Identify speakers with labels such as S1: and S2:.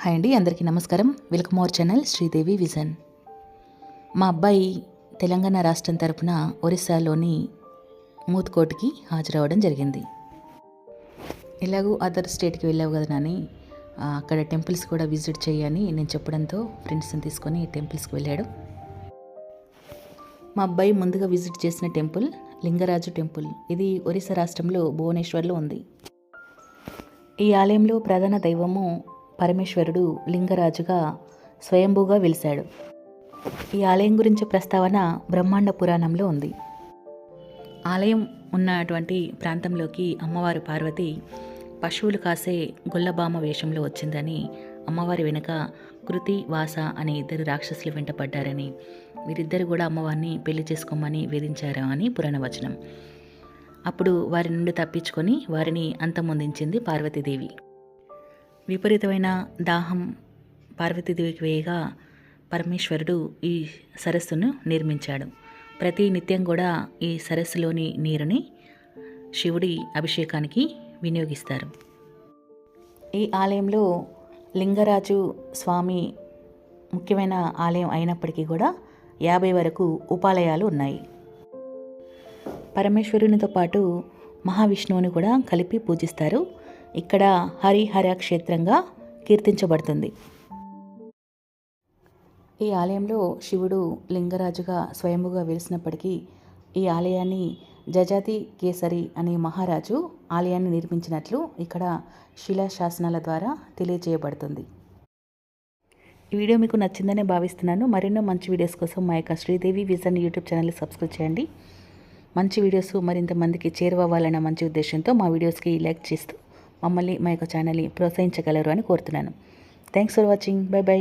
S1: Hi అండి, అందరికీ నమస్కారం. Welcome our channel Sridevi vision. మా అబ్బాయి తెలంగాణ రాష్ట్రం తరపున ఒరిస్సాలోని మూత్కోట్కి హాజరవ్వడం జరిగింది. ఎలాగూ అదర్ స్టేట్కి వెళ్ళావు కదా నాని, అక్కడ టెంపుల్స్ కూడా విజిట్ చేయని నేను చెప్పడంతో ఫ్రెండ్స్ని తీసుకొని టెంపుల్స్కి వెళ్ళాడు. మా అబ్బాయి ముందుగా విజిట్ చేసిన టెంపుల్ లింగరాజు టెంపుల్. ఇది ఒరిస్సా రాష్ట్రంలో భువనేశ్వర్లో ఉంది. ఈ ఆలయంలో ప్రధాన దైవము పరమేశ్వరుడు లింగరాజుగా స్వయంభూగా వెలిశాడు. ఈ ఆలయం గురించి ప్రస్తావన బ్రహ్మాండ పురాణంలో ఉంది. ఆలయం ఉన్నటువంటి ప్రాంతంలోకి అమ్మవారు పార్వతి పశువులు కాసే గొల్లబామ వేషంలో వచ్చిందని, అమ్మవారి వెనుక కృతి వాస అనే ఇద్దరు రాక్షసులు వెంటపడ్డారని, వీరిద్దరు కూడా అమ్మవారిని పెళ్లి చేసుకోమని వేధించారు అని పురాణ వచనం. అప్పుడు వారి నుండి తప్పించుకొని వారిని అంతమొందించింది పార్వతీదేవి. విపరీతమైన దాహం పార్వతీదేవికి వేయగా పరమేశ్వరుడు ఈ సరస్సును నిర్మించాడు. ప్రతి నిత్యం కూడా ఈ సరస్సులోని నీరుని శివుడి అభిషేకానికి వినియోగిస్తారు. ఈ ఆలయంలో లింగరాజు స్వామి ముఖ్యమైన ఆలయం అయినప్పటికీ కూడా 50 వరకు ఉపాలయాలు ఉన్నాయి. పరమేశ్వరునితో పాటు మహావిష్ణువుని కూడా కలిపి పూజిస్తారు. ఇక్కడ హరిహర క్షేత్రంగా కీర్తించబడుతుంది. ఈ ఆలయంలో శివుడు లింగరాజుగా స్వయంభుగా వెలిసినప్పటికీ ఈ ఆలయాన్ని జజాతి కేసరి అనే మహారాజు ఆలయాన్ని నిర్మించినట్లు ఇక్కడ శిలాశాసనాల ద్వారా తెలియజేయబడుతుంది. ఈ వీడియో మీకు నచ్చిందనే భావిస్తున్నాను. మరెన్నో మంచి వీడియోస్ కోసం మా యొక్క శ్రీదేవి విజన్ యూట్యూబ్ ఛానల్ని సబ్స్క్రైబ్ చేయండి. మంచి వీడియోస్ మరింత మందికి చేరువవ్వాలన్న మంచి ఉద్దేశంతో మా వీడియోస్కి లైక్ చేస్తూ మమ్మల్ని మా యొక్క ఛానల్ని ప్రోత్సహించగలరు అని కోరుతున్నాను. Thanks for watching. By by.